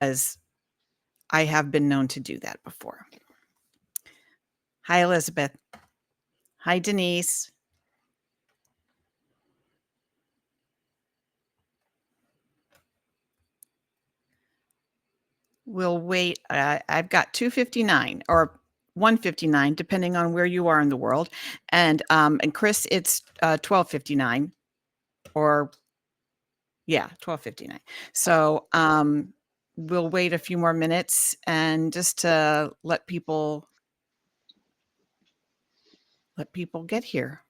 as I have been known to do that before. Hi, Elizabeth. Hi, Denise. We'll wait. I've got 2:59 or 1:59, depending on where you are in the world. And Chris, it's 12:59 or yeah, 12:59. So we'll wait a few more minutes and just to let people get here.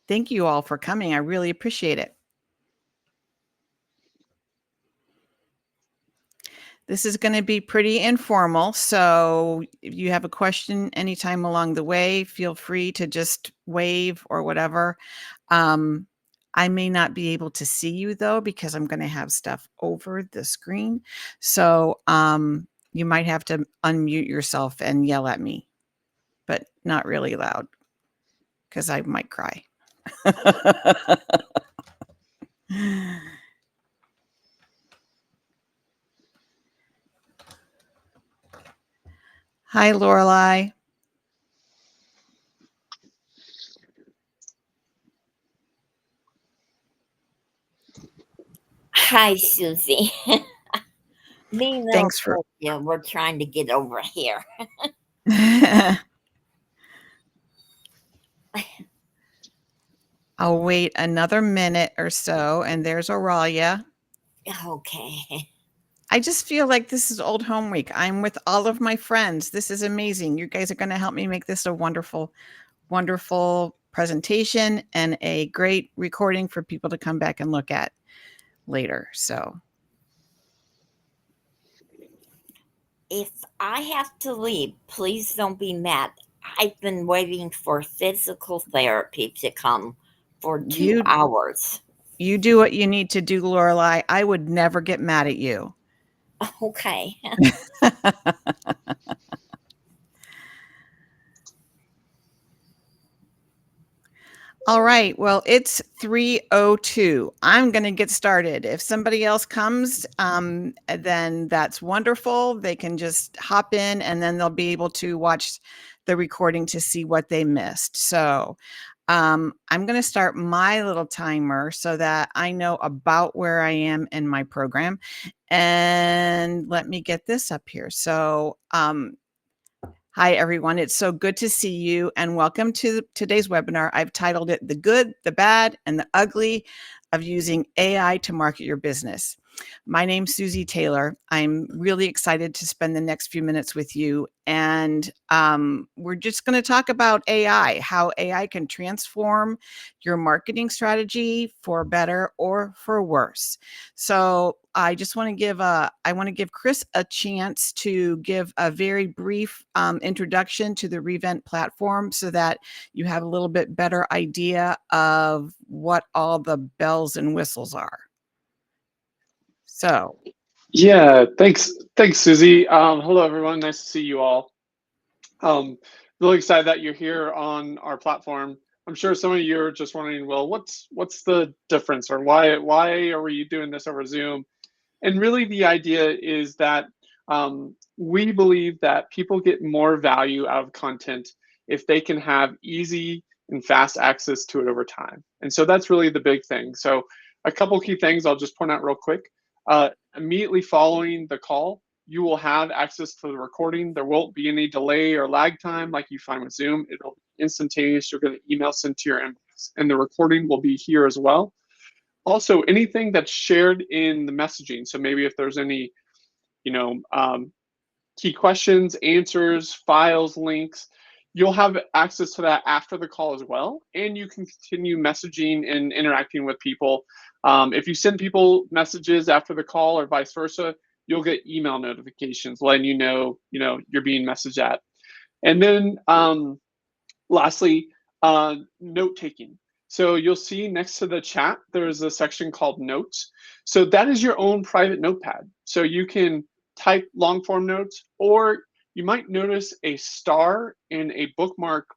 Thank you all for coming. I really appreciate it. This is going to be pretty informal. So if you have a question anytime along the way, feel free to just wave or whatever. I may not be able to see you though, because I'm going to have stuff over the screen. So you might have to unmute yourself and yell at me, but not really loud because I might cry. Hi, Lorelei. Hi, Susie. Thanks for. Yeah, we're trying to get over here. I'll wait another minute or so, and there's Aurelia. Okay. I just feel like this is old home week. I'm with all of my friends. This is amazing. You guys are going to help me make this a wonderful, wonderful presentation and a great recording for people to come back and look at later. So If I have to leave, please don't be mad. I've been waiting for physical therapy to come for 2 hours. You do what you need to do, Lorelei. I would never get mad at you. Okay. All right. Well, it's 3:02. I'm going to get started. If somebody else comes, then that's wonderful. They can just hop in and then they'll be able to watch the recording to see what they missed. So I'm going to start my little timer so that I know about where I am in my program. And let me get this up here. So hi, everyone. It's so good to see you and welcome to today's webinar. I've titled it The Good, the Bad, and the Ugly of Using AI to Market Your Business. My name's Susie Taylor. I'm really excited to spend the next few minutes with you. And we're just going to talk about AI, how AI can transform your marketing strategy for better or for worse. So I just want to give Chris a chance to give a very brief introduction to the Revent platform so that you have a little bit better idea of what all the bells and whistles are. So. Yeah, thanks, Susie. Hello, everyone. Nice to see you all. Really excited that you're here on our platform. I'm sure some of you are just wondering, well, what's the difference, or why are we doing this over Zoom? And really, the idea is that we believe that people get more value out of content if they can have easy and fast access to it over time. And so that's really the big thing. So a couple key things I'll just point out real quick. Immediately following the call, you will have access to the recording. There won't be any delay or lag time like you find with Zoom. It'll be instantaneous. You'll get an email sent to your inbox, and the recording will be here as well. Also, anything that's shared in the messaging. So maybe if there's any, key questions, answers, files, links, you'll have access to that after the call as well. And you can continue messaging and interacting with people. If you send people messages after the call or vice versa, you'll get email notifications letting you know, you're being messaged at. And then lastly, note taking. So you'll see next to the chat, there's a section called notes. So that is your own private notepad. So you can type long form notes, or you might notice a star and a bookmark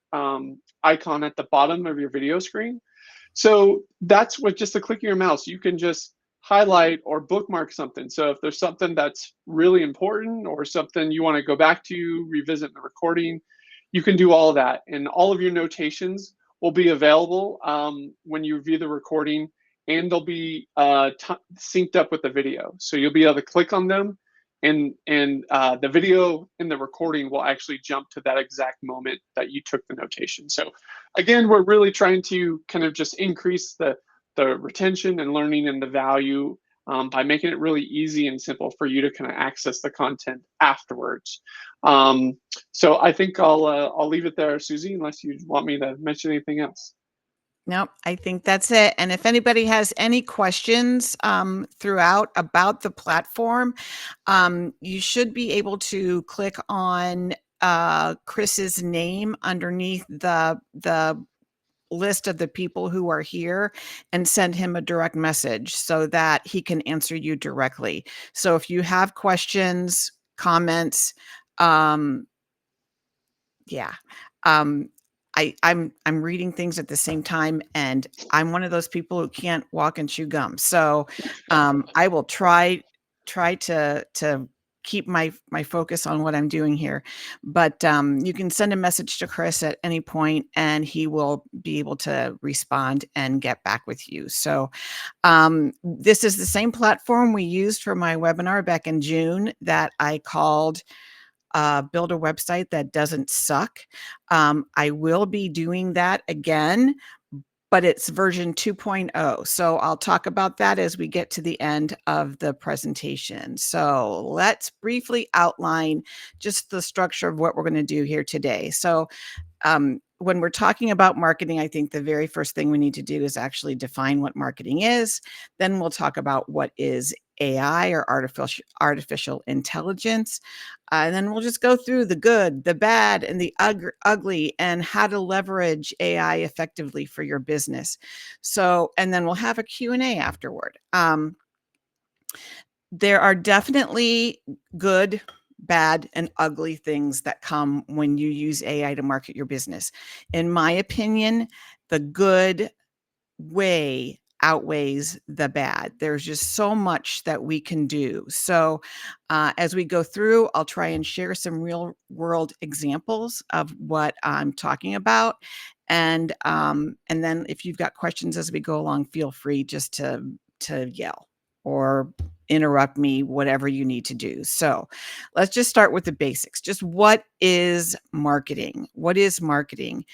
icon at the bottom of your video screen. So that's with just a click of your mouse, you can just highlight or bookmark something. So if there's something that's really important or something you want to go back to, revisit the recording, you can do all of that. And all of your notations will be available when you view the recording, and they'll be synced up with the video. So you'll be able to click on them, and the video in the recording will actually jump to that exact moment that you took the notation. So again, we're really trying to kind of just increase the retention and learning and the value by making it really easy and simple for you to kind of access the content afterwards. So I think I'll leave it there, Susie, unless you want me to mention anything else. Nope, I think that's it. And if anybody has any questions throughout about the platform, you should be able to click on Chris's name underneath the list of the people who are here and send him a direct message so that he can answer you directly. So if you have questions, comments, I'm reading things at the same time, and I'm one of those people who can't walk and chew gum. So I will try to keep my focus on what I'm doing here. But you can send a message to Chris at any point, and he will be able to respond and get back with you. So this is the same platform we used for my webinar back in June that I called Build a Website That Doesn't Suck. I will be doing that again, but it's version 2.0. So I'll talk about that as we get to the end of the presentation. So let's briefly outline just the structure of what we're going to do here today. So when we're talking about marketing, I think the very first thing we need to do is actually define what marketing is. Then we'll talk about what is AI, or artificial intelligence. And then we'll just go through the good, the bad, and the ugly, and how to leverage AI effectively for your business. So, and then we'll have a Q&A afterward. There are definitely good, bad, and ugly things that come when you use AI to market your business. In my opinion, the good way outweighs the bad. There's just so much that we can do. So as we go through, I'll try and share some real world examples of what I'm talking about. And then if you've got questions as we go along, feel free just to yell or interrupt me, whatever you need to do. So let's just start with the basics. Just what is marketing? What is marketing?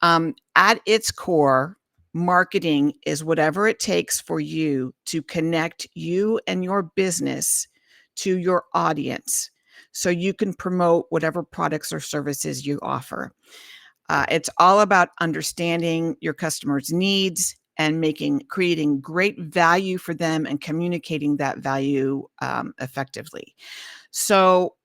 At its core, marketing is whatever it takes for you to connect you and your business to your audience so you can promote whatever products or services you offer. It's all about understanding your customers' needs and creating great value for them and communicating that value effectively. So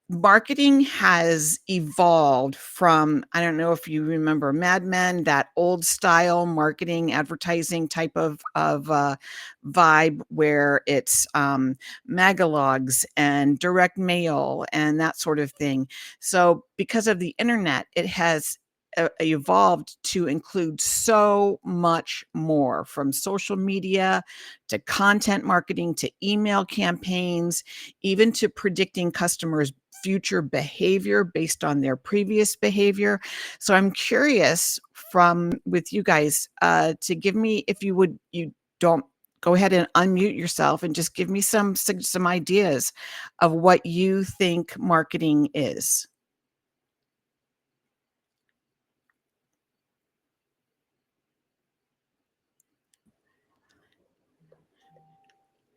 marketing has evolved from, I don't know if you remember Mad Men, that old style marketing advertising type of vibe where it's magalogs and direct mail and that sort of thing. So because of the internet, it has evolved to include so much more, from social media to content marketing to email campaigns, even to predicting customers' future behavior based on their previous behavior. So I'm curious with you guys to give me, if you don't go ahead and unmute yourself and just give me some ideas of what you think marketing is.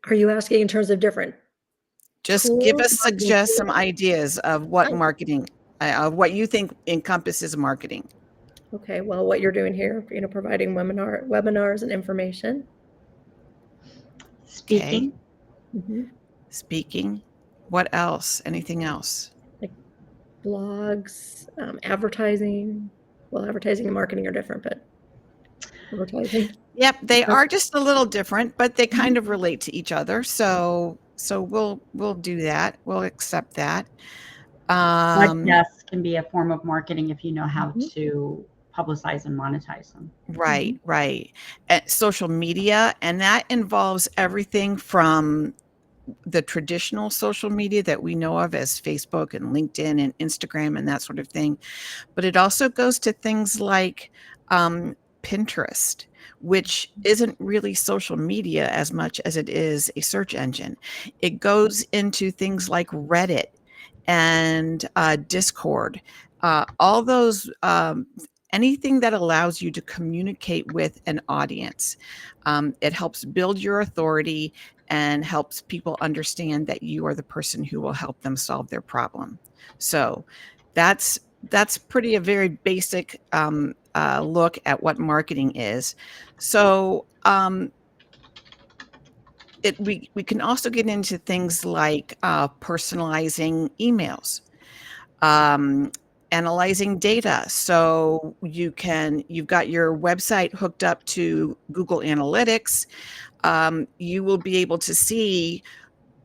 Are you asking in terms of different? Just suggest some ideas of what marketing, of what you think encompasses marketing. Okay, well, what you're doing here, providing webinars and information. Speaking. Okay. Mm-hmm. Speaking. What else? Anything else? Like blogs, advertising. Well, advertising and marketing are different, but advertising. Yep, they are just a little different, but they kind of relate to each other. So we'll do that. We'll accept that. Podcasts can be a form of marketing if you know how to publicize and monetize them. Right, right. Social media, and that involves everything from the traditional social media that we know of as Facebook and LinkedIn and Instagram and that sort of thing. But it also goes to things like Pinterest, which isn't really social media as much as it is a search engine. It goes into things like Reddit and Discord, all those, anything that allows you to communicate with an audience. It helps build your authority and helps people understand that you are the person who will help them solve their problem. So that's pretty a very basic look at what marketing is. So we can also get into things like personalizing emails, analyzing data. So you've got your website hooked up to Google Analytics. You will be able to see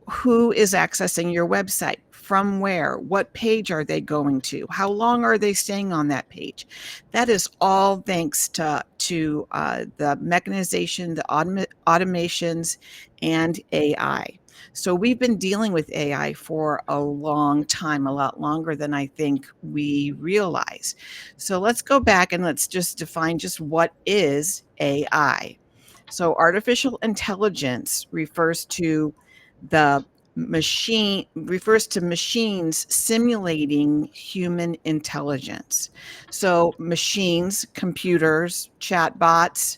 who is accessing your website, from where, what page are they going to, how long are they staying on that page. That is all thanks to the mechanization, the automations, and AI. So we've been dealing with AI for a long time, a lot longer than I think we realize. So let's go back and let's just define just what is AI. So artificial intelligence refers to machines simulating human intelligence. So machines, computers, chatbots,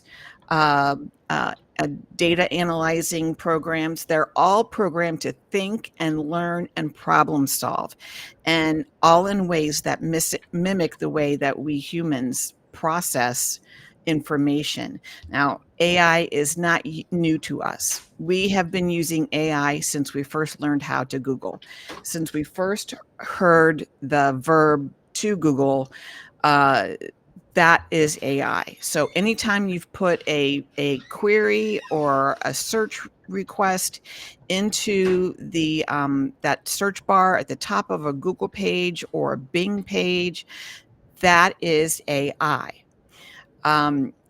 data analyzing programs, they're all programmed to think and learn and problem solve, and all in ways that mimic the way that we humans process information. Now, AI is not new to us. We have been using AI since we first learned how to Google. Since we first heard the verb to Google, that is AI. So anytime you've put a query or a search request into the that search bar at the top of a Google page or a Bing page, that is AI.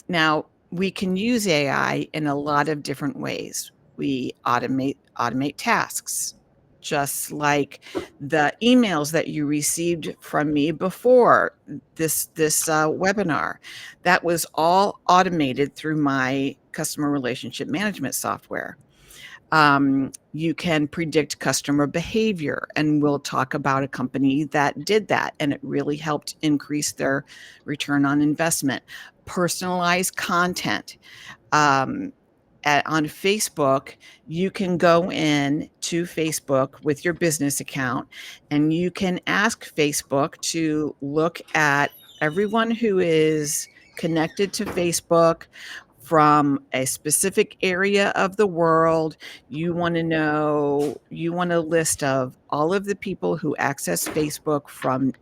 Now, we can use AI in a lot of different ways. We automate tasks, just like the emails that you received from me before this webinar. That was all automated through my customer relationship management software. You can predict customer behavior, and we'll talk about a company that did that, and it really helped increase their return on investment. Personalized content. On Facebook, you can go in to Facebook with your business account, and you can ask Facebook to look at everyone who is connected to Facebook from a specific area of the world. You want a list of all of the people who access Facebook from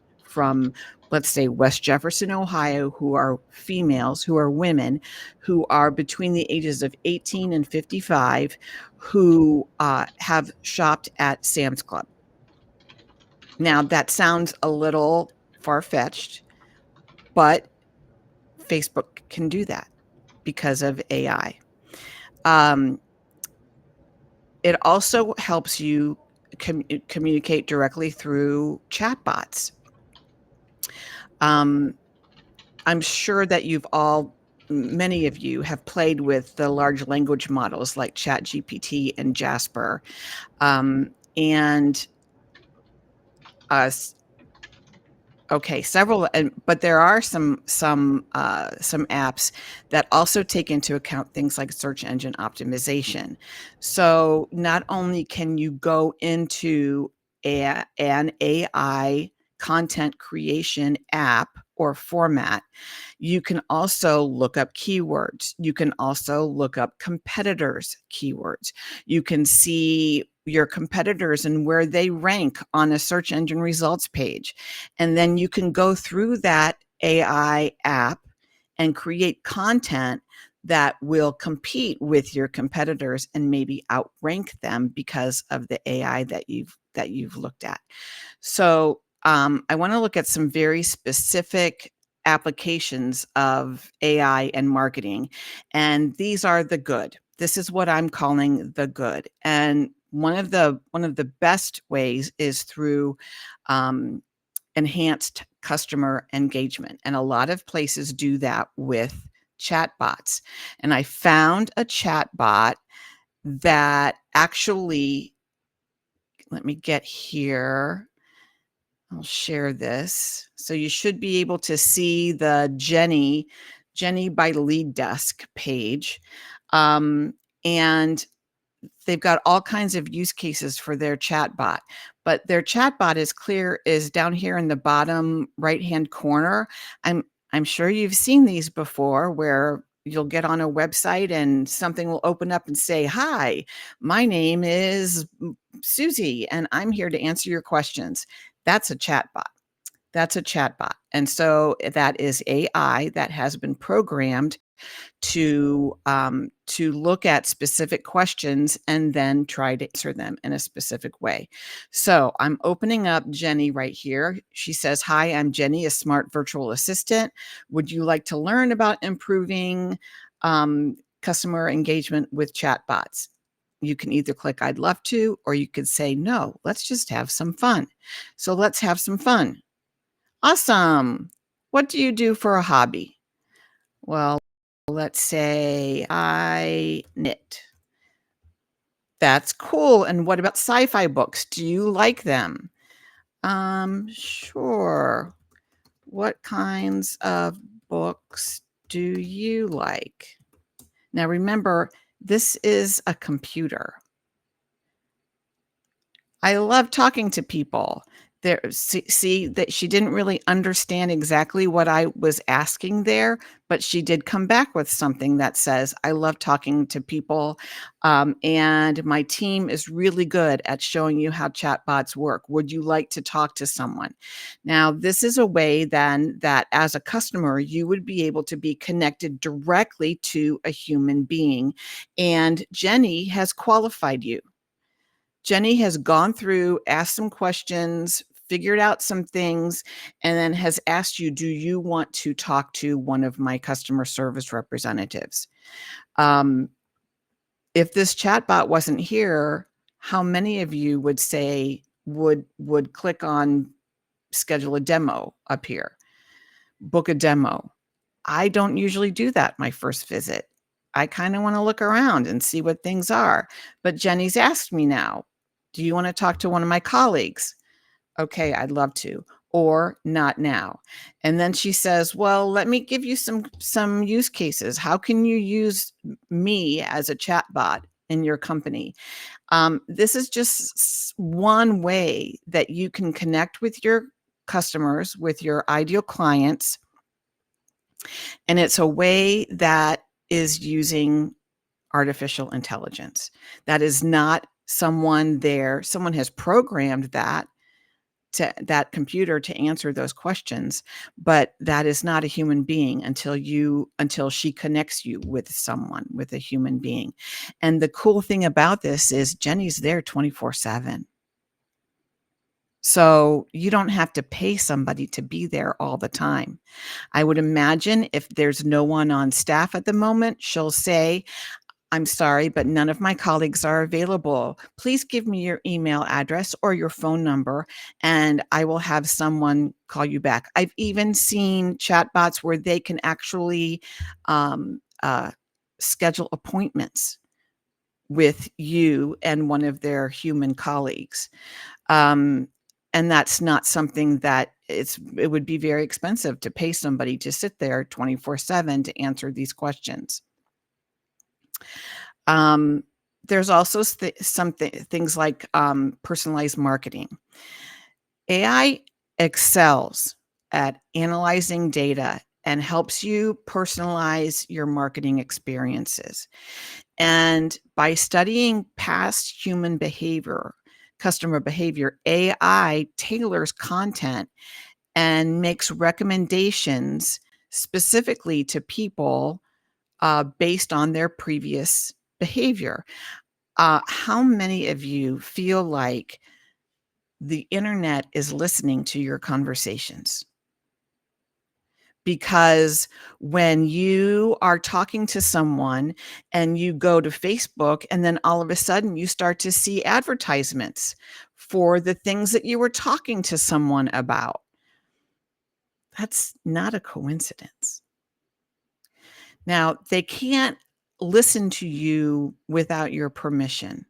let's say West Jefferson, Ohio, who are females, who are women, who are between the ages of 18 and 55, who have shopped at Sam's Club. Now, that sounds a little far-fetched, but Facebook can do that because of AI. It also helps you communicate directly through chatbots. I'm sure that many of you have played with the large language models like ChatGPT and Jasper, several, but there are some apps that also take into account things like search engine optimization. So not only can you go into an AI content creation app or format, you can also look up keywords. You can also look up competitors' keywords. You can see your competitors and where they rank on a search engine results page. And then you can go through that AI app and create content that will compete with your competitors and maybe outrank them because of the AI that you've looked at. So I want to look at some very specific applications of AI and marketing, and these are the good. This is what I'm calling the good. And one of the best ways is through enhanced customer engagement. And a lot of places do that with chatbots. And I found a chatbot that actually, let me get here. I'll share this. So you should be able to see the Jenny by Lead Desk page. And they've got all kinds of use cases for their chatbot, but their chatbot is down here in the bottom right-hand corner. I'm sure you've seen these before, where you'll get on a website and something will open up and say, "Hi, my name is Susie, and I'm here to answer your questions." That's a chatbot. That's a chatbot. And so that is AI that has been programmed to look at specific questions and then try to answer them in a specific way. So I'm opening up Jenny right here. She says, "Hi, I'm Jenny, a smart virtual assistant. Would you like to learn about improving customer engagement with chatbots?" You can either click "I'd love to," or you could say, "No, let's just have some fun." So let's have some fun. Awesome. What do you do for a hobby? Well, let's say I knit. That's cool. And what about sci-fi books? Do you like them? Sure. What kinds of books do you like? Now remember, this is a computer. I love talking to people. See that she didn't really understand exactly what I was asking there, but she did come back with something that says, "I love talking to people, and my team is really good at showing you how chatbots work. Would you like to talk to someone?" Now, this is a way then that as a customer, you would be able to be connected directly to a human being, and Jenny has qualified you. Jenny has gone through, asked some questions, figured out some things, and then has asked you, "Do you want to talk to one of my customer service representatives?" If this chatbot wasn't here, how many of you would say, would click on schedule a demo up here, book a demo? I don't usually do that my first visit. I kind of want to look around and see what things are. But Jenny's asked me now, "Do you want to talk to one of my colleagues?" "Okay, I'd love to," or "Not now." And then she says, "Well, let me give you some use cases. How can you use me as a chatbot in your company?" This is just one way that you can connect with your customers, with your ideal clients. And it's a way that is using artificial intelligence. That is not someone has programmed that computer to answer those questions, but that is not a human being until she connects you with someone, with a human being. And the cool thing about this is Jenny's there 24/7. So you don't have to pay somebody to be there all the time. I would imagine if there's no one on staff at the moment, she'll say, "I'm sorry, but none of my colleagues are available. Please give me your email address or your phone number, and I will have someone call you back." I've even seen chatbots where they can actually schedule appointments with you and one of their human colleagues. And that's not something that it would be very expensive to pay somebody to sit there 24/7 to answer these questions. There's also things like personalized marketing. AI excels at analyzing data and helps you personalize your marketing experiences. And by studying past human behavior, customer behavior, AI tailors content and makes recommendations specifically to people based on their previous behavior. How many of you feel like the internet is listening to your conversations? because when you are talking to someone and you go to Facebook and then all of a sudden you start to see advertisements for the things that you were talking to someone about, that's not a coincidence. Now, they can't listen to you without your permission.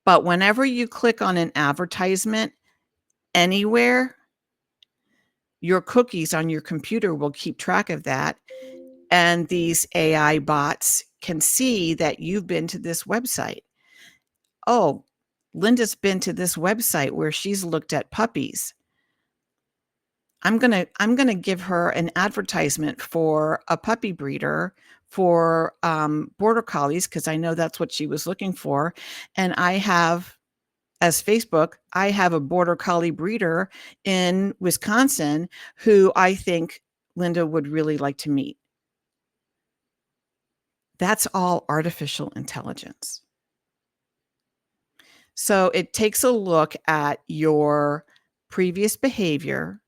But whenever you click on an advertisement anywhere, your cookies on your computer will keep track of that. And these AI bots can see that you've been to this website. Oh, Linda's been to this website where she's looked at puppies. I'm gonna give her an advertisement for a puppy breeder for border collies because I know that's what she was looking for. And I have, as Facebook, I have a border collie breeder in Wisconsin who I think Linda would really like to meet. That's all artificial intelligence. So it takes a look at your previous behavior,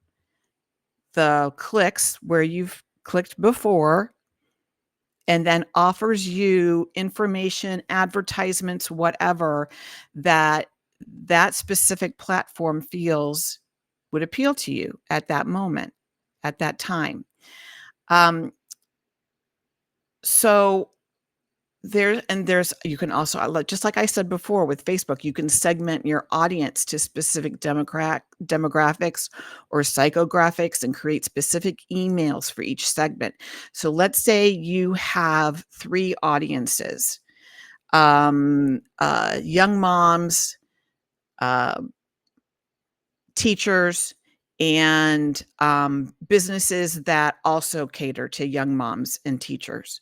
the clicks where you've clicked before, and then offers you information, advertisements, whatever that specific platform feels would appeal to you at that moment, at that time. So there's you can also, just like I said before with Facebook, you can segment your audience to specific demographics or psychographics and create specific emails for each segment. So let's say you have 3 audiences, young moms, teachers, and businesses that also cater to young moms and teachers.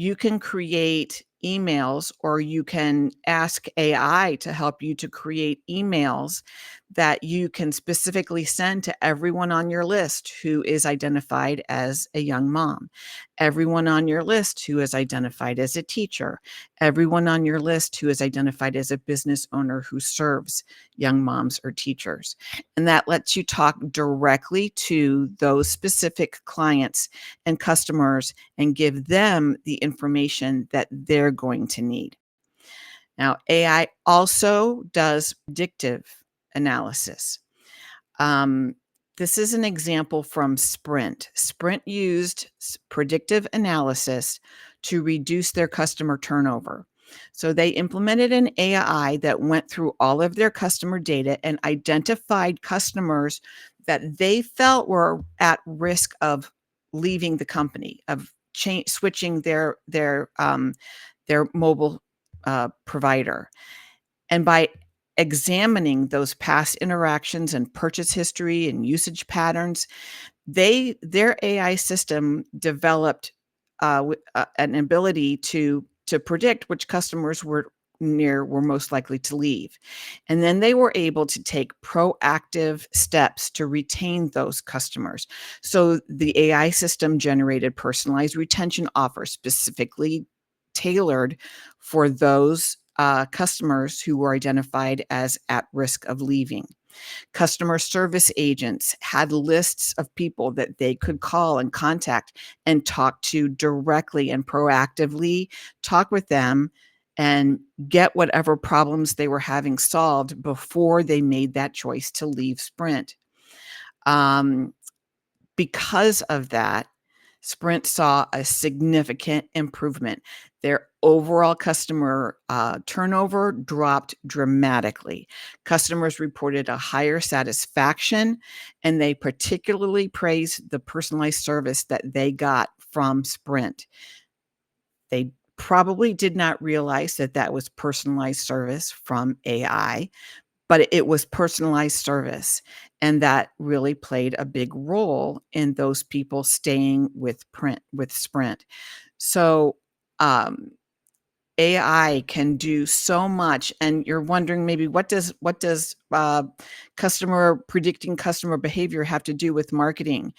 You can create emails, or you can ask AI to help you to create emails that you can specifically send to everyone on your list who is identified as a young mom, everyone on your list who is identified as a teacher, everyone on your list who is identified as a business owner who serves young moms or teachers. And that lets you talk directly to those specific clients and customers and give them the information that they're going to need. Now, AI also does predictive analysis. This is an example from Sprint. Sprint used predictive analysis to reduce their customer turnover. So they implemented an AI that went through all of their customer data and identified customers that they felt were at risk of leaving the company, of switching their mobile provider. And by examining those past interactions and purchase history and usage patterns, their AI system developed an ability to predict which customers were most likely to leave. And then they were able to take proactive steps to retain those customers. So the AI system generated personalized retention offers specifically tailored for those customers who were identified as at risk of leaving. Customer service agents had lists of people that they could call and contact and talk to directly and proactively talk with them and get whatever problems they were having solved before they made that choice to leave Sprint. Because of that, Sprint saw a significant improvement. Their overall customer turnover dropped dramatically. Customers reported a higher satisfaction, and they particularly praised the personalized service that they got from Sprint. They probably did not realize that that was personalized service from AI, but it was personalized service. And that really played a big role in those people staying with Sprint. So AI can do so much. And you're wondering maybe what does predicting customer behavior have to do with marketing?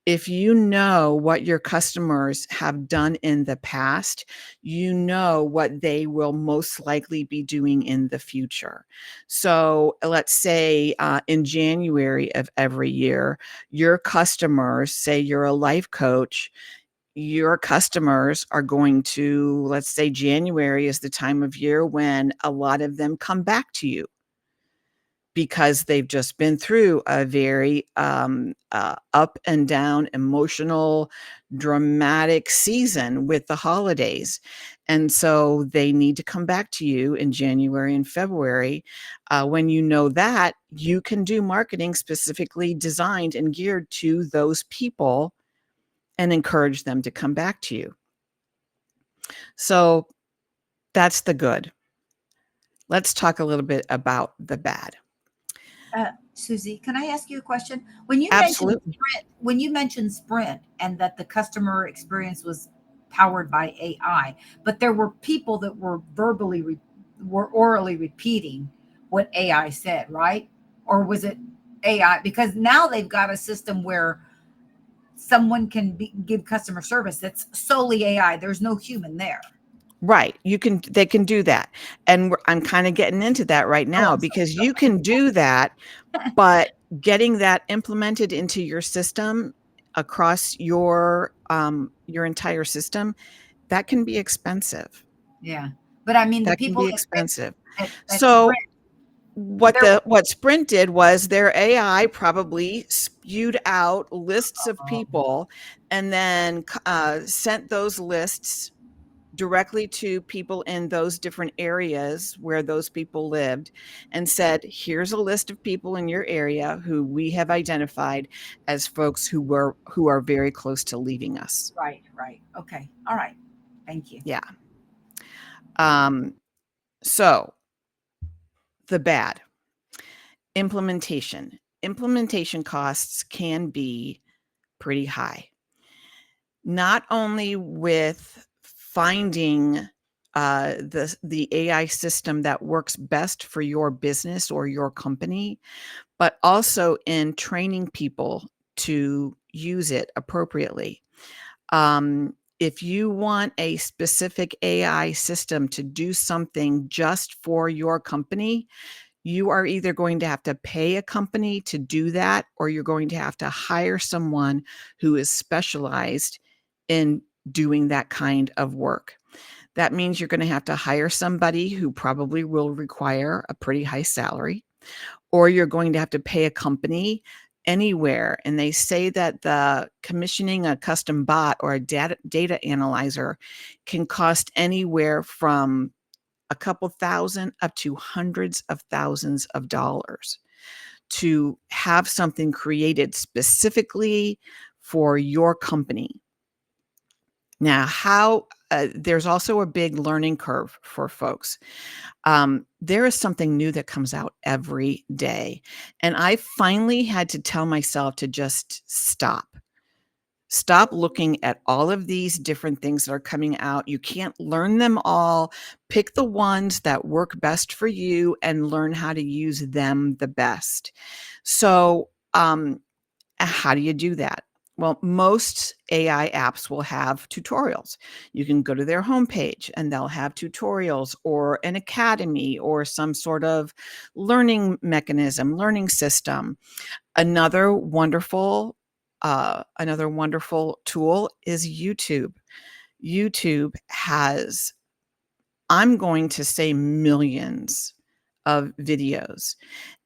If you know what your customers have done in the past, you know what they will most likely be doing in the future. So let's say in January of every year, your customers, say you're a life coach, your customers are going to, let's say January is the time of year when a lot of them come back to you because they've just been through a very up and down, emotional, dramatic season with the holidays. And so they need to come back to you in January and February. When you know that, you can do marketing specifically designed and geared to those people and encourage them to come back to you. So that's the good. Let's talk a little bit about the bad. Susie, can I ask you a question? When you Absolutely. mentioned Sprint and that the customer experience was powered by AI, but there were people that were orally repeating what AI said, right? Or was it AI? Because now they've got a system where someone can give customer service that's solely AI. There's no human there. Right. They can do that. And I'm kind of getting into that right now I'm because sorry. you can do that, but getting that implemented into your system across your entire system, that can be expensive. Yeah. But I mean, the That can people be expensive. at So Sprint, what Sprint did was their AI probably spewed out lists of people and then sent those lists directly to people in those different areas where those people lived and said, here's a list of people in your area who we have identified as folks who are very close to leaving us. right. Okay. All right. Thank you. Yeah. So the bad implementation costs can be pretty high. Not only with finding the AI system that works best for your business or your company, but also in training people to use it appropriately. If you want a specific AI system to do something just for your company, you are either going to have to pay a company to do that, or you're going to have to hire someone who is specialized in doing that kind of work. That means you're going to have to hire somebody who probably will require a pretty high salary, or you're going to have to pay a company anywhere. And they say that the commissioning a custom bot or a data analyzer can cost anywhere from a couple thousand up to hundreds of thousands of dollars to have something created specifically for your company. Now, there's also a big learning curve for folks. There is something new that comes out every day. And I finally had to tell myself to just stop. Stop looking at all of these different things that are coming out. You can't learn them all. Pick the ones that work best for you and learn how to use them the best. So, how do you do that? Well, most AI apps will have tutorials. You can go to their homepage and they'll have tutorials or an academy or some sort of learning mechanism, learning system. Another wonderful tool is YouTube. YouTube has, I'm going to say, millions of videos.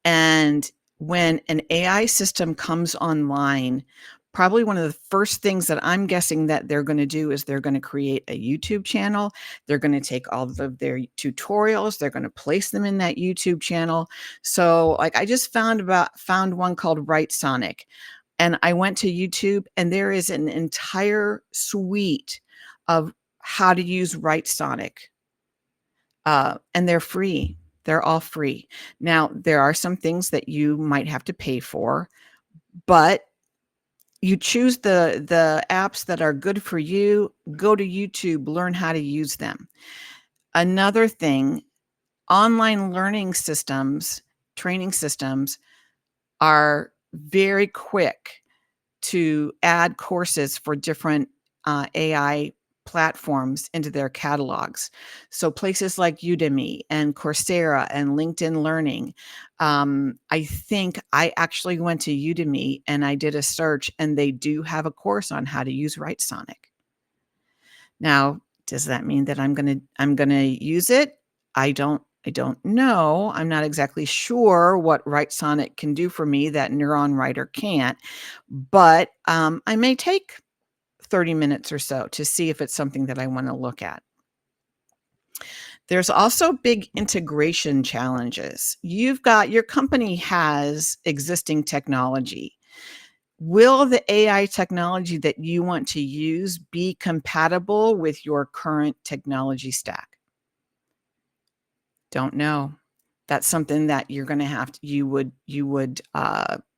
And when an AI system comes online, probably one of the first things that I'm guessing that they're going to do is they're going to create a YouTube channel. They're going to take all of their tutorials. They're going to place them in that YouTube channel. So like I just found one called Writesonic. And I went to YouTube and there is an entire suite of how to use Writesonic. And they're free. They're all free. Now, there are some things that you might have to pay for, but you choose the apps that are good for you, go to YouTube, learn how to use them. Another thing, online learning systems, training systems are very quick to add courses for different AI platforms into their catalogs. So places like Udemy and Coursera and LinkedIn Learning. I think I actually went to Udemy and I did a search, and they do have a course on how to use Writesonic. Now, does that mean that I'm gonna use it? I don't know. I'm not exactly sure what Writesonic can do for me that Neuron Writer can't, but I may take 30 minutes or so to see if it's something that I want to look at. There's also big integration challenges. Your company has existing technology. Will the AI technology that you want to use be compatible with your current technology stack? Don't know. That's something that you're going to have to, you would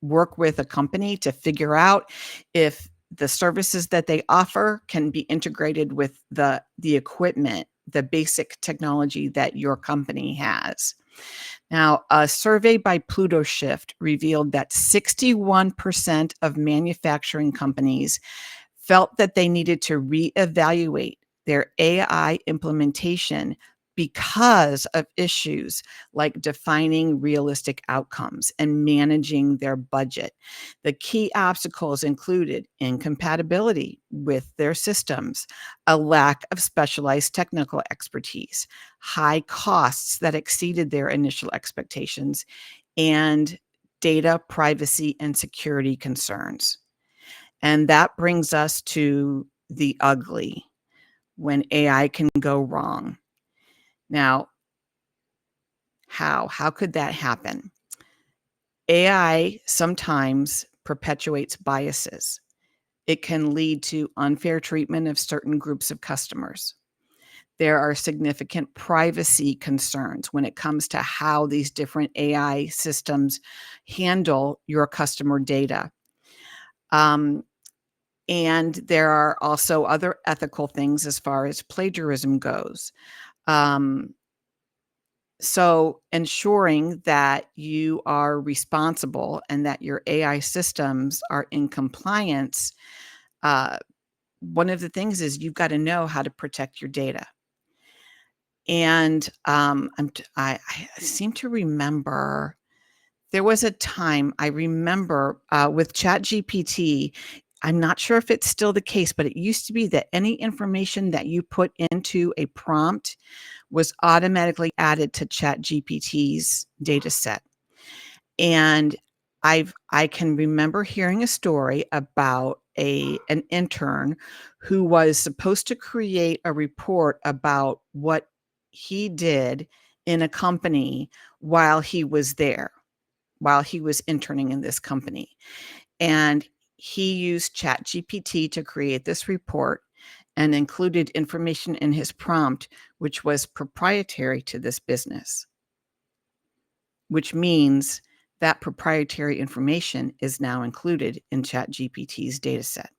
work with a company to figure out if the services that they offer can be integrated with the equipment, the basic technology that your company has. Now, a survey by Pluto Shift revealed that 61% of manufacturing companies felt that they needed to reevaluate their AI implementation because of issues like defining realistic outcomes and managing their budget. The key obstacles included incompatibility with their systems, a lack of specialized technical expertise, high costs that exceeded their initial expectations, and data privacy and security concerns. And that brings us to the ugly, when AI can go wrong. Now, how could that happen? AI sometimes perpetuates biases. It can lead to unfair treatment of certain groups of customers. There are significant privacy concerns when it comes to how these different AI systems handle your customer data. And there are also other ethical things as far as plagiarism goes. So ensuring that you are responsible and that your AI systems are in compliance, one of the things is you've got to know how to protect your data. And I seem to remember there was a time I remember with ChatGPT. I'm not sure if it's still the case, but it used to be that any information that you put into a prompt was automatically added to ChatGPT's data set. And I can remember hearing a story about an intern who was supposed to create a report about what he did in a company while he was there, while he was interning in this company. And he used ChatGPT to create this report and included information in his prompt, which was proprietary to this business, which means that proprietary information is now included in ChatGPT's data set.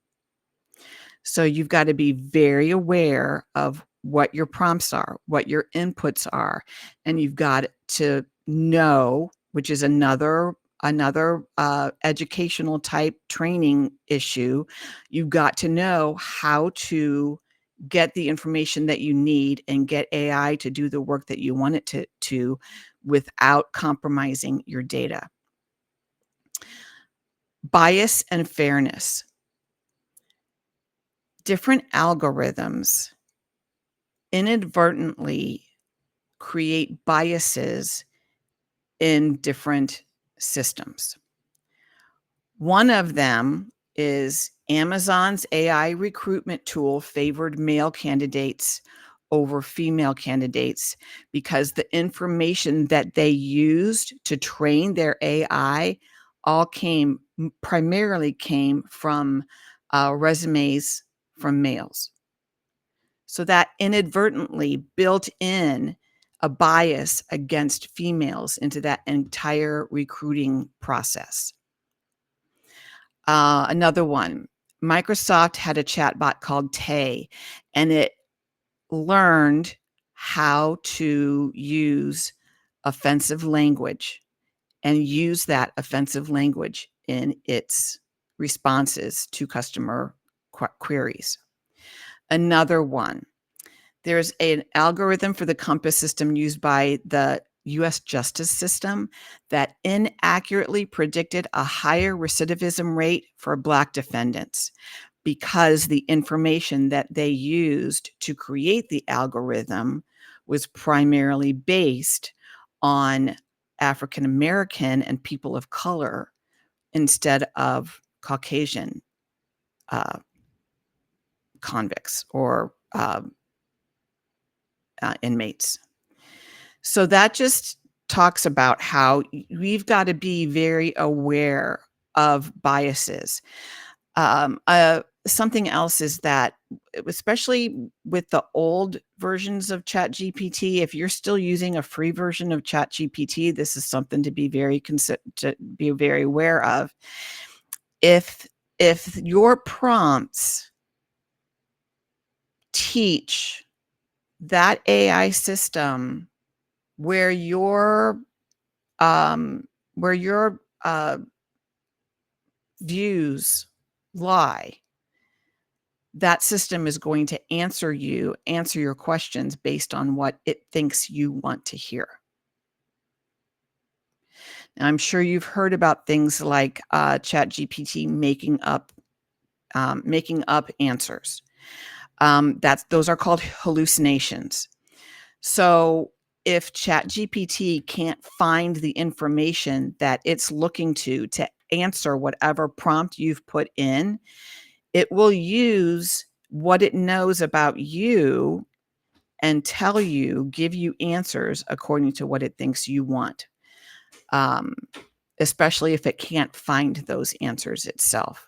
So you've got to be very aware of what your prompts are, what your inputs are, and you've got to know, which is another educational type training issue. You've got to know how to get the information that you need and get AI to do the work that you want it to without compromising your data. Bias and fairness. Different algorithms inadvertently create biases in different systems. One of them is Amazon's AI recruitment tool favored male candidates over female candidates because the information that they used to train their AI primarily came from resumes from males. So that inadvertently built in a bias against females into that entire recruiting process. Another one, Microsoft had a chatbot called Tay, and it learned how to use offensive language and use that offensive language in its responses to customer queries. Another one, there's an algorithm for the COMPAS system used by the U.S. justice system that inaccurately predicted a higher recidivism rate for Black defendants because the information that they used to create the algorithm was primarily based on African American and people of color instead of Caucasian convicts or inmates. So that just talks about how we've got to be very aware of biases. Something else is that, especially with the old versions of ChatGPT, if you're still using a free version of ChatGPT, this is something to be very aware of. If your prompts teach that AI system where your views lie, that system is going to answer your questions based on what it thinks you want to hear. Now, I'm sure you've heard about things like ChatGPT making up answers. Those are called hallucinations. So if ChatGPT can't find the information that it's looking to answer whatever prompt you've put in, it will use what it knows about you and give you answers according to what it thinks you want, especially if it can't find those answers itself.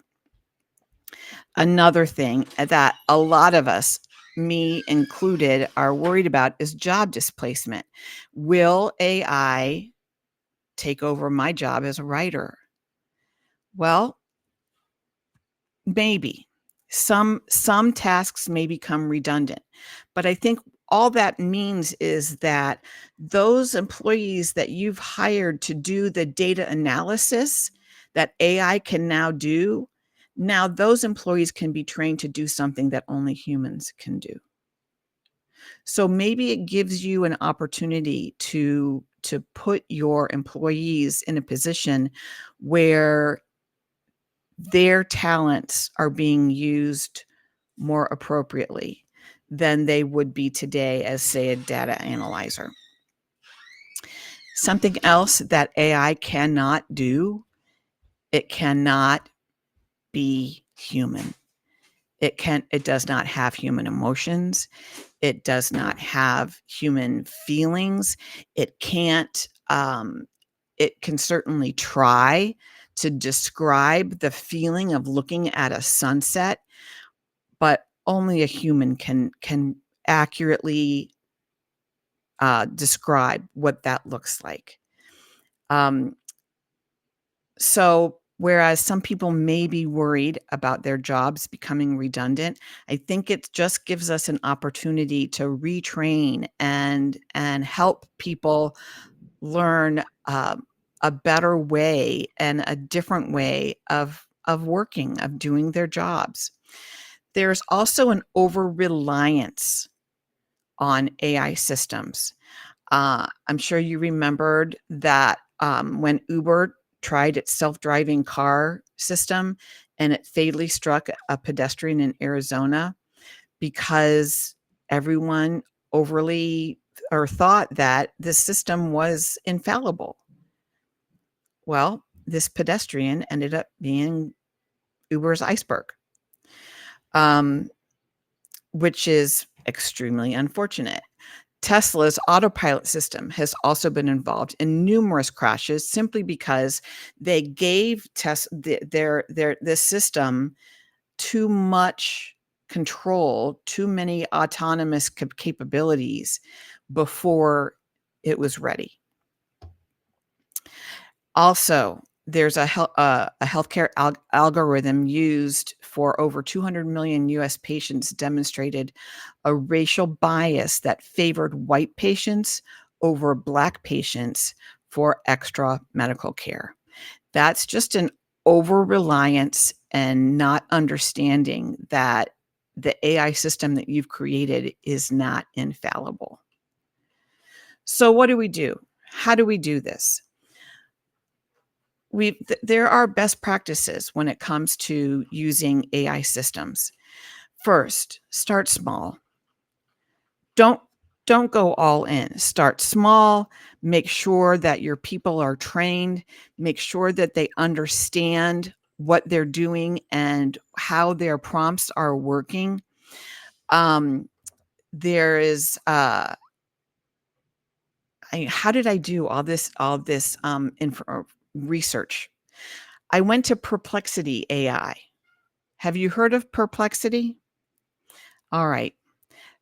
Another thing that a lot of us, me included, are worried about is job displacement. Will AI take over my job as a writer? Well, maybe. Some tasks may become redundant, but I think all that means is that those employees that you've hired to do the data analysis that AI can now do, now those employees can be trained to do something that only humans can do. So maybe it gives you an opportunity to put your employees in a position where their talents are being used more appropriately than they would be today as, say, a data analyzer. Something else that AI cannot do, it cannot be human. It does not have human emotions. It does not have human feelings. It can't, it can certainly try to describe the feeling of looking at a sunset, but only a human can accurately describe what that looks like. So whereas some people may be worried about their jobs becoming redundant, I think it just gives us an opportunity to retrain and help people learn a better way and a different way of working, of doing their jobs. There's also an over-reliance on AI systems. I'm sure you remembered that when Uber tried its self-driving car system and it fatally struck a pedestrian in Arizona because everyone thought that the system was infallible. Well, this pedestrian ended up being Uber's iceberg, which is extremely unfortunate. Tesla's autopilot system has also been involved in numerous crashes simply because they gave this system too much control, too many autonomous capabilities before it was ready. Also, there's a healthcare algorithm used for over 200 million US patients demonstrated a racial bias that favored white patients over Black patients for extra medical care. That's just an over-reliance and not understanding that the AI system that you've created is not infallible. So what do we do? How do we do this? There are best practices when it comes to using AI systems. First, start small. Don't go all in. Start small. Make sure that your people are trained. Make sure that they understand what they're doing and how their prompts are working. There is how did I do all this research? I went to Perplexity AI. Have you heard of Perplexity? All right.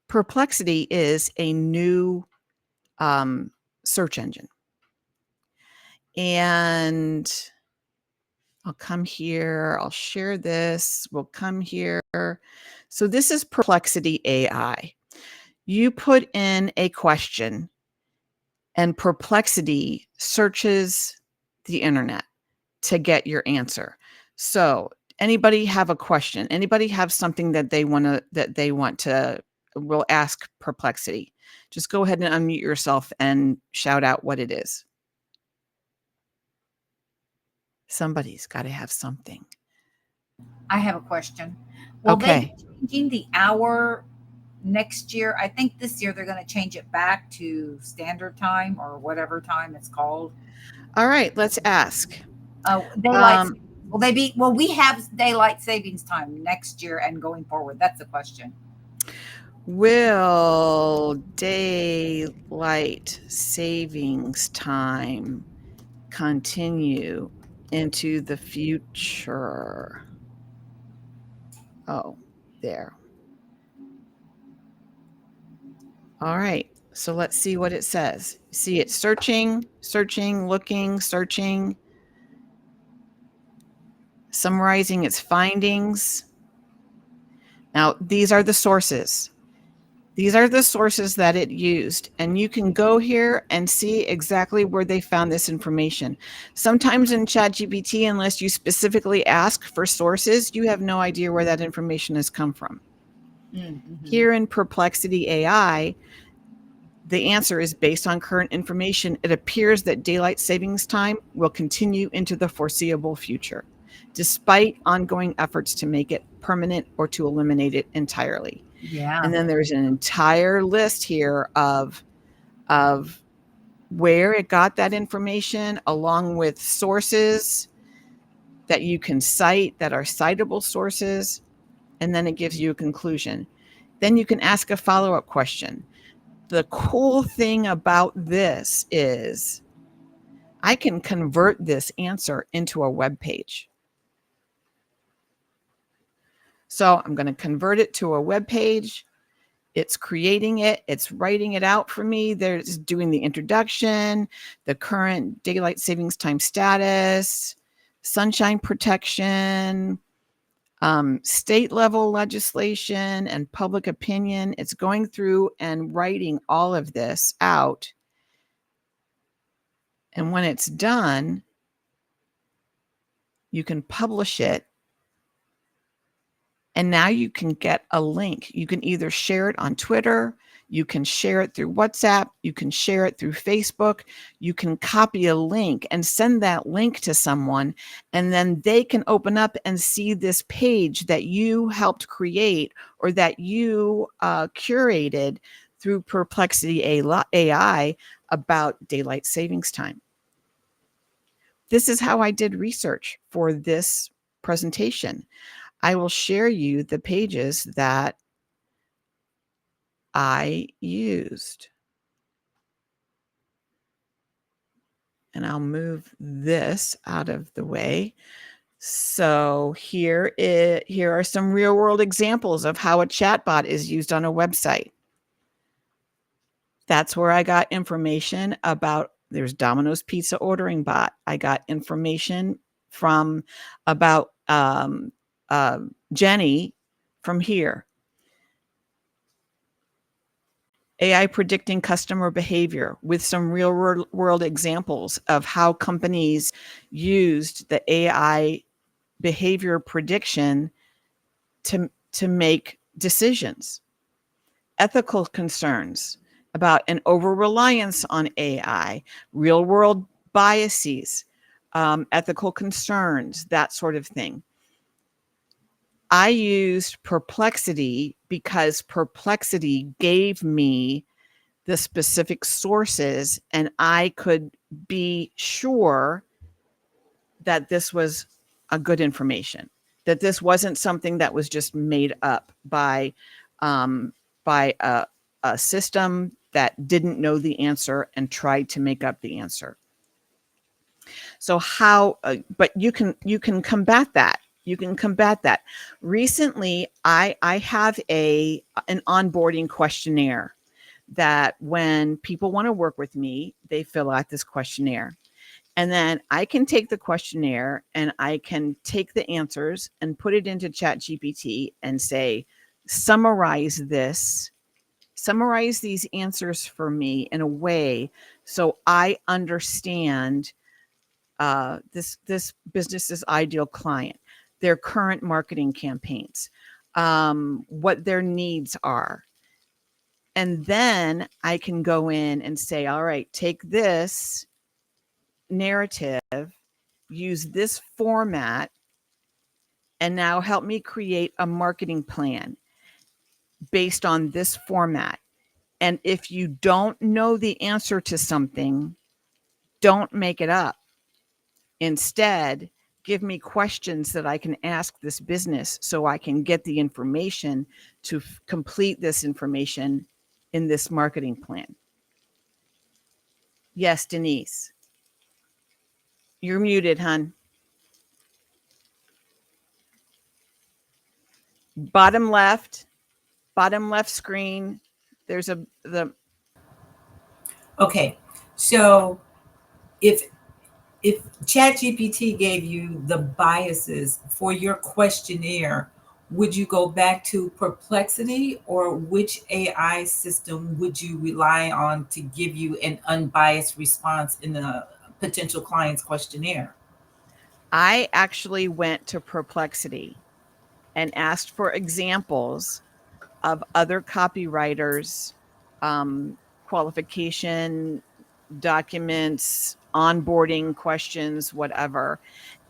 Perplexity is a new search engine. And I'll come here. I'll share this. We'll come here. So this is Perplexity AI. You put in a question and Perplexity searches the internet to get your answer. So anybody have a question? Anybody have something that they want to will ask Perplexity? Just go ahead and unmute yourself and shout out what it is. Somebody's got to have something. I have a question. Will Okay. they be changing the hour next year? I think this year they're going to change it back to standard time or whatever time it's called. All right, let's ask. Will we have daylight savings time next year and going forward? That's the question. Will daylight savings time continue into the future? Oh, there. All right. So let's see what it says. See, it's searching, looking, searching, summarizing its findings. Now, these are the sources. These are the sources that it used, and you can go here and see exactly where they found this information. Sometimes in ChatGPT, unless you specifically ask for sources, you have no idea where that information has come from. Mm-hmm. Here in Perplexity AI, the answer is based on current information. It appears that daylight savings time will continue into the foreseeable future, despite ongoing efforts to make it permanent or to eliminate it entirely. Yeah. And then there's an entire list here of where it got that information, along with sources that you can cite that are citable sources. And then it gives you a conclusion. Then you can ask a follow-up question. The cool thing about this is I can convert this answer into a web page. So I'm going to convert it to a web page. It's creating it. It's writing it out for me. There's doing the introduction, the current daylight savings time status, sunshine protection, state level legislation, and public opinion. It's going through and writing all of this out. And when it's done, you can publish it. And now you can get a link. You can either share it on Twitter, you can share it through WhatsApp, you can share it through Facebook, you can copy a link and send that link to someone, and then they can open up and see this page that you helped create or that you curated through Perplexity AI about daylight savings time. This is how I did research for this presentation. I will share you the pages that I used. And I'll move this out of the way. So here are some real world examples of how a chatbot is used on a website. That's where I got information about, there's Domino's Pizza ordering bot. I got information from about Jenny from here. AI predicting customer behavior with some real world examples of how companies used the AI behavior prediction to make decisions. Ethical concerns about an over-reliance on AI, real-world biases, ethical concerns, that sort of thing. I used Perplexity because Perplexity gave me the specific sources, and I could be sure that this was a good information, that this wasn't something that was just made up by a system that didn't know the answer and tried to make up the answer. So how, but you can combat that. You can combat that. Recently, I have an onboarding questionnaire that when people want to work with me, they fill out this questionnaire. And then I can take the questionnaire and I can take the answers and put it into ChatGPT and say, summarize these answers for me in a way so I understand this business's ideal client, their current marketing campaigns, what their needs are. And then I can go in and say, all right, take this narrative, use this format, and now help me create a marketing plan based on this format. And if you don't know the answer to something, don't make it up. Instead, give me questions that I can ask this business so I can get the information to complete this information in this marketing plan. Yes, Denise. You're muted, hon. Bottom left screen. There's the. Okay, so if ChatGPT gave you the biases for your questionnaire, would you go back to Perplexity, or which AI system would you rely on to give you an unbiased response in a potential client's questionnaire? I actually went to Perplexity and asked for examples of other copywriters, qualification documents, onboarding questions, whatever.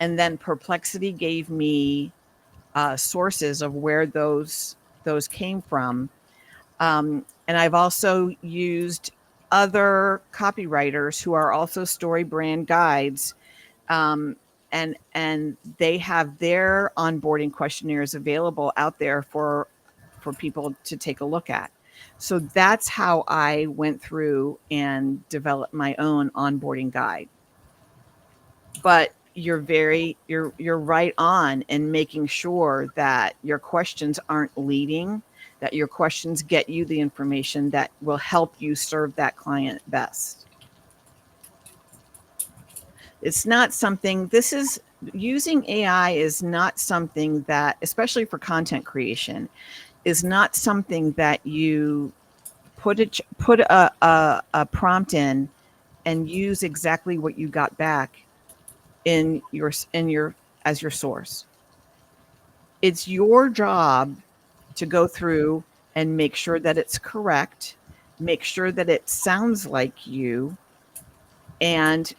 And then Perplexity gave me sources of where those came from. And I've also used other copywriters who are also story brand guides, and they have their onboarding questionnaires available out there for people to take a look at. So that's how I went through and developed my own onboarding guide. But you're right on in making sure that your questions aren't leading, that your questions get you the information that will help you serve that client best. It's not something, using AI is not something that, especially for content creation, is not something that you put a prompt in and use exactly what you got back as your source. It's your job to go through and make sure that it's correct, make sure that it sounds like you, and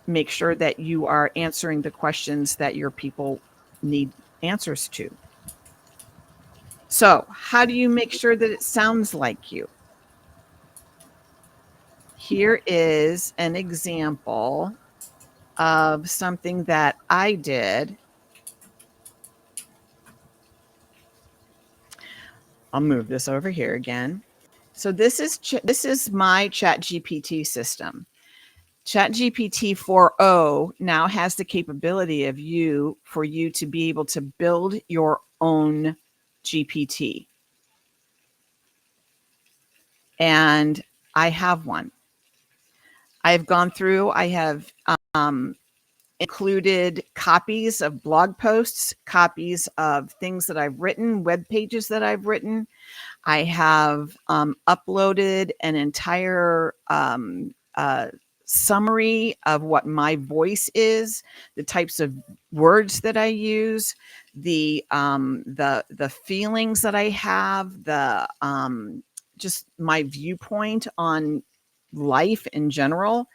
make sure that you are answering the questions that your people need answers to. So how do you make sure that it sounds like you? Here is an example of something that I did. I'll move this over here again. So this is my ChatGPT system. ChatGPT 4.0 now has the capability for you to be able to build your own GPT. And I have one. I've gone through, I have included copies of blog posts, copies of things that I've written, web pages that I've written. I have uploaded an entire summary of what my voice is, the types of words that I use, the feelings that I have, the just my viewpoint on life in general.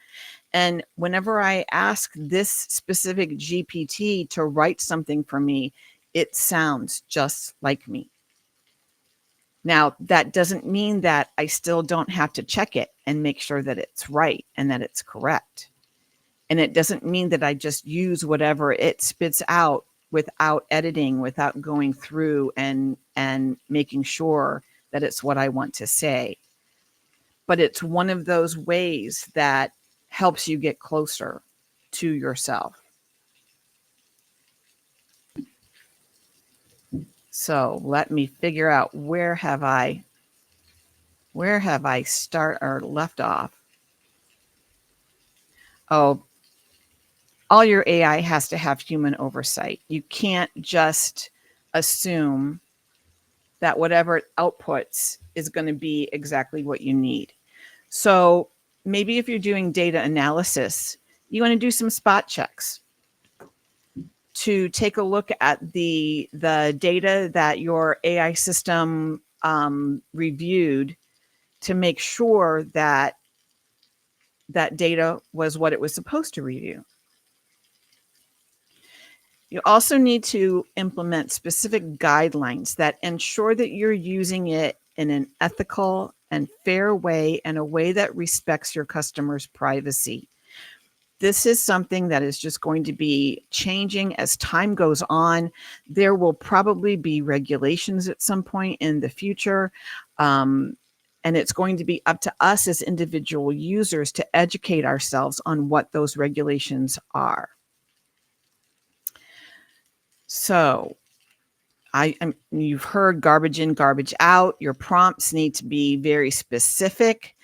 And whenever I ask this specific GPT to write something for me, it sounds just like me. Now, that doesn't mean that I still don't have to check it and make sure that it's right and that it's correct. And it doesn't mean that I just use whatever it spits out without editing, without going through and making sure that it's what I want to say. But it's one of those ways that helps you get closer to yourself. So let me figure out where have I start or left off? Oh, all your AI has to have human oversight. You can't just assume that whatever it outputs is going to be exactly what you need. So maybe if you're doing data analysis, you want to do some spot checks to take a look at the data that your AI system reviewed to make sure that that data was what it was supposed to review. You also need to implement specific guidelines that ensure that you're using it in an ethical and fair way and a way that respects your customers' privacy. This is something that is just going to be changing as time goes on. There will probably be regulations at some point in the future. And it's going to be up to us as individual users to educate ourselves on what those regulations are. So you've heard garbage in, garbage out. Your prompts need to be very specific.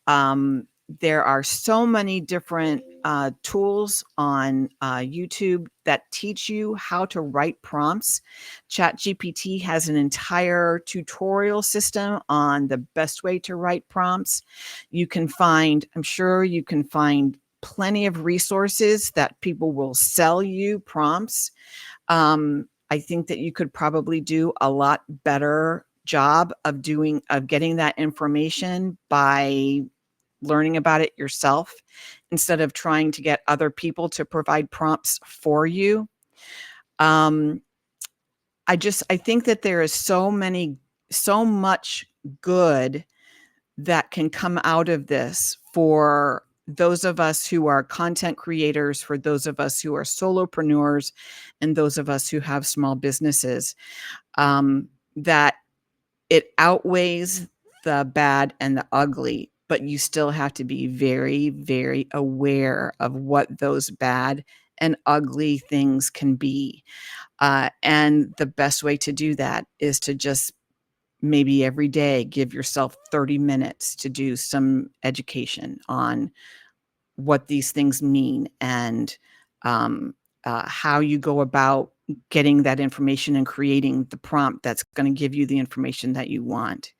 There are so many different tools on YouTube that teach you how to write prompts. ChatGPT has an entire tutorial system on the best way to write prompts. You can find, I'm sure you can find plenty of resources that people will sell you prompts. I think that you could probably do a lot better job of getting that information by learning about it yourself instead of trying to get other people to provide prompts for you. I think that there is so much good that can come out of this for those of us who are content creators, for those of us who are solopreneurs, and those of us who have small businesses, that it outweighs the bad and the ugly, but you still have to be very, very aware of what those bad and ugly things can be. And the best way to do that is to just maybe every day give yourself 30 minutes to do some education on what these things mean and how you go about getting that information and creating the prompt that's going to give you the information that you want.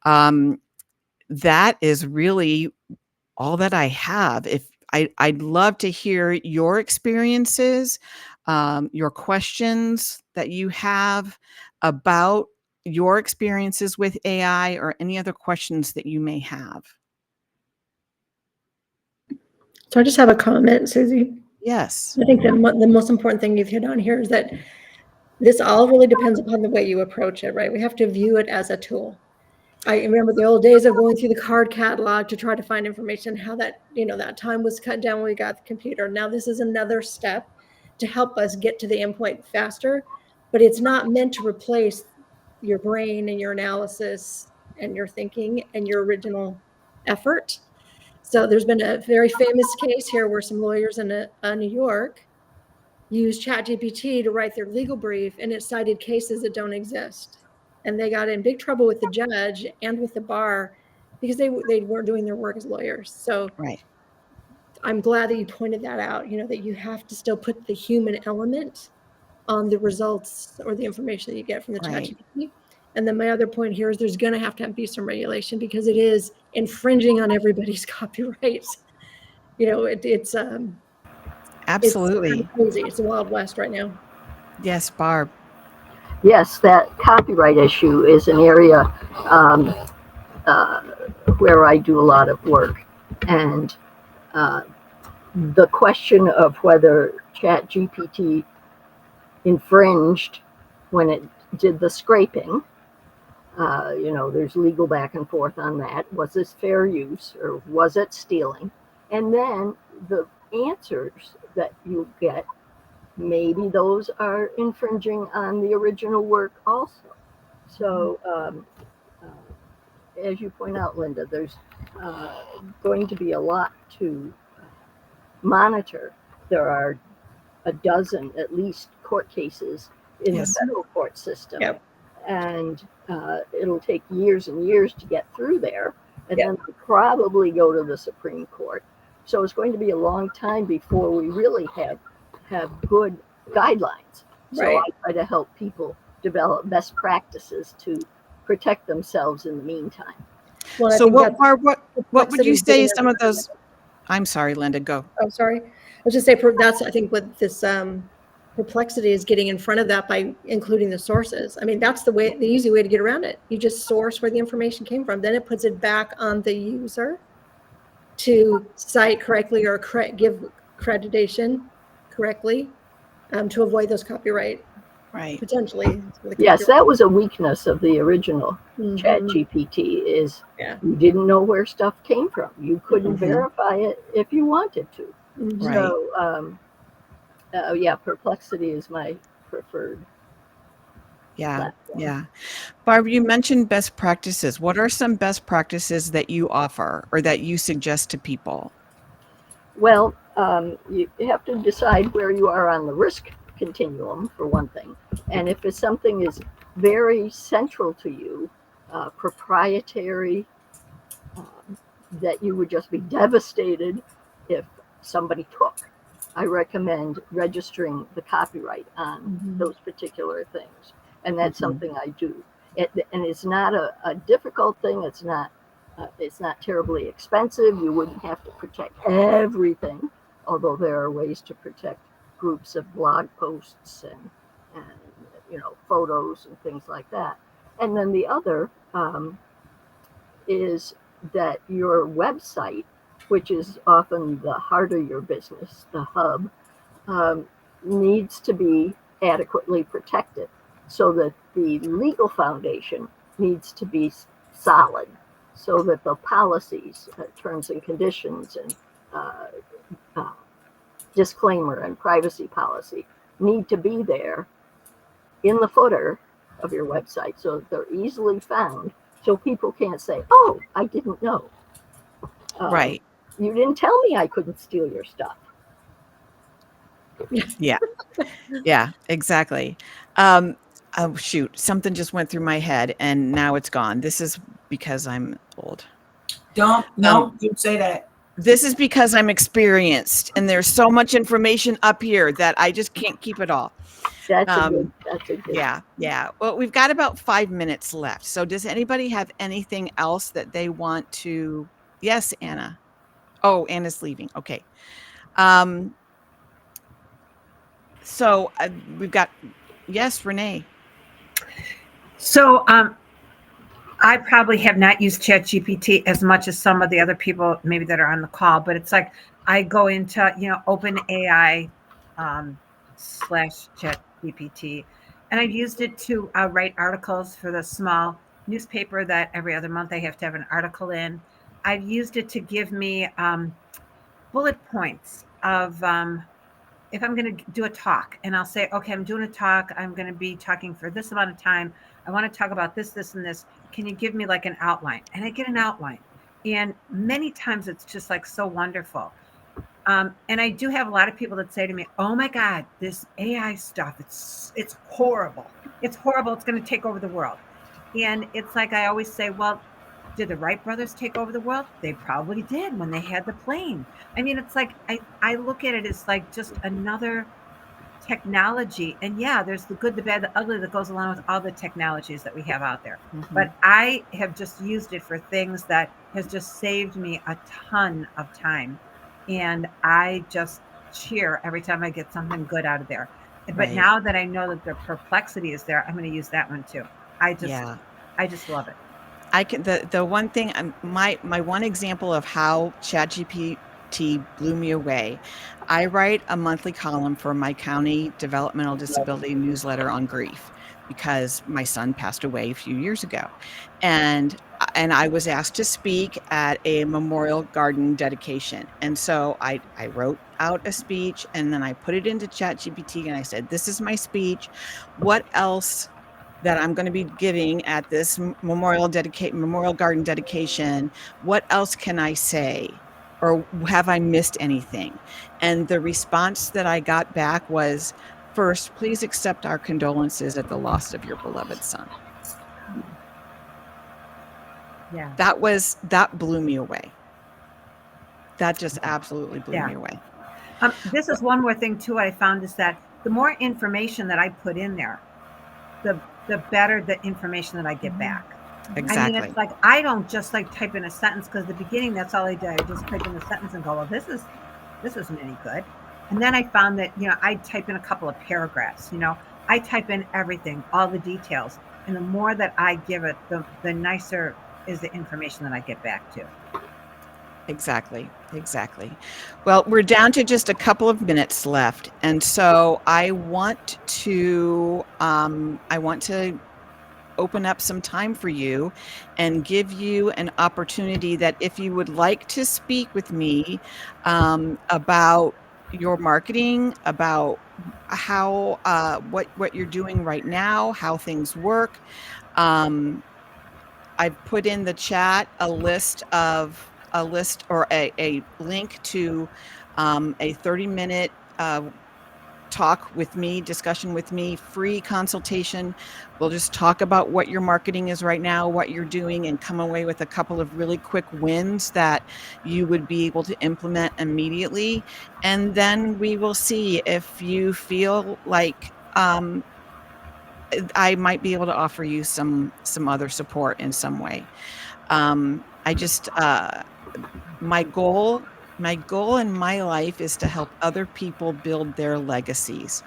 That is really all that I have. I'd love to hear your experiences, your questions that you have about your experiences with AI, or any other questions that you may have. So I just have a comment, Susie. Yes. I think that the most important thing you've hit on here is that this all really depends upon the way you approach it, right? We have to view it as a tool. I remember the old days of going through the card catalog to try to find information, how that, that time was cut down when we got the computer. Now this is another step to help us get to the endpoint faster, but it's not meant to replace your brain and your analysis and your thinking and your original effort. So there's been a very famous case here where some lawyers in New York used ChatGPT to write their legal brief, and it cited cases that don't exist. And they got in big trouble with the judge and with the bar because they weren't doing their work as lawyers. So right. I'm glad that you pointed that out, that you have to still put the human element on the results or the information that you get from the Right. ChatGPT. And then my other point here is there's going to have be some regulation because it is infringing on everybody's copyrights. it's Absolutely. kind of crazy. It's the Wild West right now. Yes, Barb. Yes, that copyright issue is an area where I do a lot of work. And the question of whether ChatGPT infringed when it did the scraping, there's legal back and forth on that. Was this fair use or was it stealing? And then the answers that you get, maybe those are infringing on the original work also. So, as you point out, Linda, there's going to be a lot to monitor. There are a dozen, at least, court cases in Yes. the federal court system. Yep. And it'll take years and years to get through there. And Yep. then they'll probably go to the Supreme Court. So it's going to be a long time before we really have good guidelines. So Right. I try to help people develop best practices to protect themselves in the meantime. Well, I So think what, that's Barb, what would complexity you is say getting some of everywhere. those? I'm sorry, Linda, go. Oh, sorry. I was just say that's, I think, what this perplexity is getting in front of that by including the sources. I mean, that's the easy way to get around it. You just source where the information came from. Then it puts it back on the user to cite correctly or give accreditation correctly to avoid those copyright Right. potentially. Yes, that was a weakness of the original Mhm. ChatGPT is Yeah. you didn't know where stuff came from. You couldn't Mhm. verify it if you wanted to. Mhm. Right. So, yeah, Perplexity is my preferred Yeah. platform. Yeah. Barb, you mentioned best practices. What are some best practices that you offer or that you suggest to people? Well, you have to decide where you are on the risk continuum, for one thing. And if it's something is very central to you, proprietary, that you would just be devastated if somebody took, I recommend registering the copyright on Mhm. those particular things. And that's Mhm. something I do. And it's not a difficult thing. It's not terribly expensive. You wouldn't have to protect everything, although there are ways to protect groups of blog posts and photos and things like that. And then the other is that your website, which is often the heart of your business, the hub, needs to be adequately protected, so that the legal foundation needs to be solid, so that the policies, terms and conditions, and disclaimer and privacy policy need to be there in the footer of your website, so that they're easily found, so people can't say, "Oh, I didn't know. Right. You didn't tell me I couldn't steal your stuff." Yeah. Yeah, exactly. Oh, shoot. Something just went through my head and now it's gone. This is because I'm old. Don't say that. This is because I'm experienced and there's so much information up here that I just can't keep it all. That's a good. Yeah. Yeah. Well, we've got about 5 minutes left. So does anybody have anything else that they want to? Yes, Anna. Oh, Anna's leaving. Okay. So we've got, yes, Renee. So I probably have not used ChatGPT as much as some of the other people maybe that are on the call, but it's like I go into, OpenAI / ChatGPT, and I've used it to write articles for the small newspaper that every other month I have to have an article in. I've used it to give me bullet points of if I'm going to do a talk, and I'll say, okay, I'm doing a talk. I'm going to be talking for this amount of time. I want to talk about this, this, and this. Can you give me like an outline? And I get an outline. And many times it's just like so wonderful. And I do have a lot of people that say to me, oh my God, this AI stuff, it's horrible. It's horrible. It's going to take over the world. And it's like, I always say, well, did the Wright brothers take over the world? They probably did when they had the plane. I mean, it's like, I look at it as like just another technology. And yeah, there's the good, the bad, the ugly that goes along with all the technologies that we have out there. Mhm. But I have just used it for things that has just saved me a ton of time. and I just cheer every time I get something good out of there. But Right. now that I know that the Perplexity is there, I'm going to use that one too. I just love it. I can the one thing my one example of how ChatGPT blew me away. I write a monthly column for my county developmental disability newsletter on grief because my son passed away a few years ago, and I was asked to speak at a memorial garden dedication, and so I wrote out a speech and then I put it into ChatGPT and I said, "This is my speech. What else?" that I'm going to be giving at this memorial garden dedication, what else can I say? Or have I missed anything? And the response that I got back was, first, please accept our condolences at the loss of your beloved son. Yeah. That blew me away. That just absolutely blew me away. This is one more thing too I found is that the more information that I put in there, the better the information that I get back. Exactly. I mean, it's like I don't just like type in a sentence because the beginning that's all I did. I just type in a sentence and go, well, this isn't any good. And then I found that I type in a couple of paragraphs. I type in everything, all the details, and the more that I give it, the nicer is the information that I get back to. Exactly. Well, we're down to just a couple of minutes left, and so I want to open up some time for you and give you an opportunity that if you would like to speak with me about your marketing, about how what you're doing right now, how things work. I've put in the chat a list or a link to a 30-minute discussion with me, free consultation. We'll just talk about what your marketing is right now, what you're doing, and come away with a couple of really quick wins that you would be able to implement immediately. And then we will see if you feel like I might be able to offer you some other support in some way. My goal in my life is to help other people build their legacies.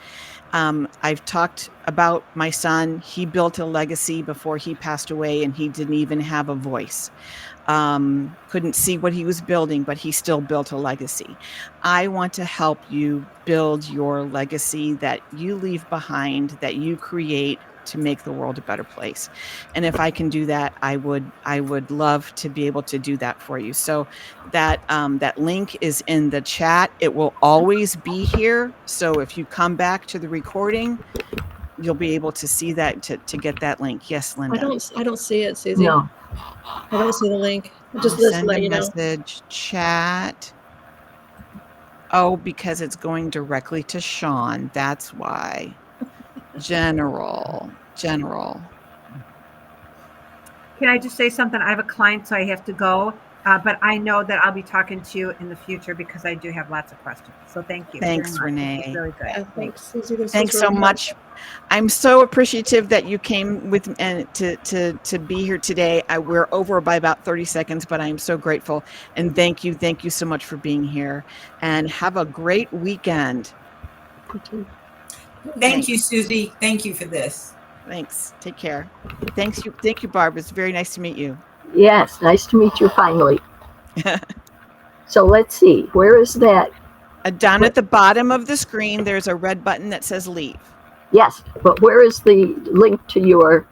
I've talked about my son. He built a legacy before he passed away, and he didn't even have a voice. Couldn't see what he was building, but he still built a legacy. I want to help you build your legacy that you leave behind, that you create to make the world a better place. And if I can do that, I would love to be able to do that for you. So that link is in the chat. It will always be here. So if you come back to the recording, you'll be able to see that to get that link. Yes, Linda. I don't see it, Susie. No. I don't see the link. Just send let a you know. message, chat. Oh, because it's going directly to Sean. That's why. General. Can I just say something? I have a client, so I have to go. But I know that I'll be talking to you in the future because I do have lots of questions. So thank you. Thanks, very much. Renee. It's really good. Thanks, Susie. This Thanks was so really much. I'm so appreciative that you came with and to be here today. We're over by about 30 seconds, but I am so grateful. And thank you so much for being here. And have a great weekend. helpful. Thank you, Susie. Thank you for this. Thanks. Take care. Thank you, Barb. It's very nice to meet you. Yes, nice to meet you finally. So let's see, where is that? Down at the bottom of the screen, there's a red button that says leave. Yes, but where is the link to your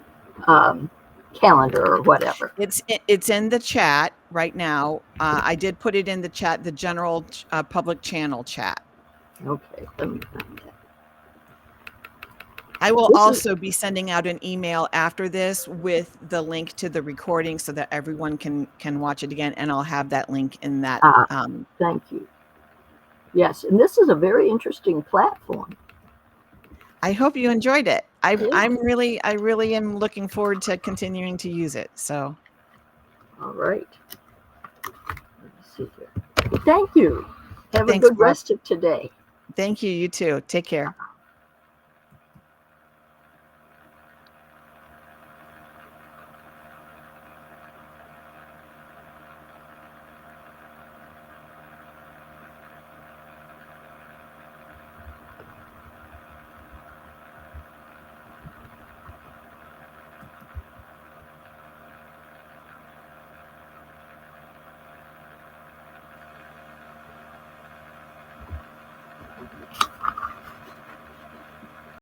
calendar or whatever? It's in the chat right now. I did put it in the chat, the general public channel chat. Okay, let me find that. I will also be sending out an email after this with the link to the recording so that everyone can watch it again, and I'll have that link in that. Thank you. Yes, and this is a very interesting platform. I hope you enjoyed it. I really am looking forward to continuing to use it. So, all right. Let's see here. Thank you. Have Thanks, a good Barb. rest of today. Thank you. You too. Take care.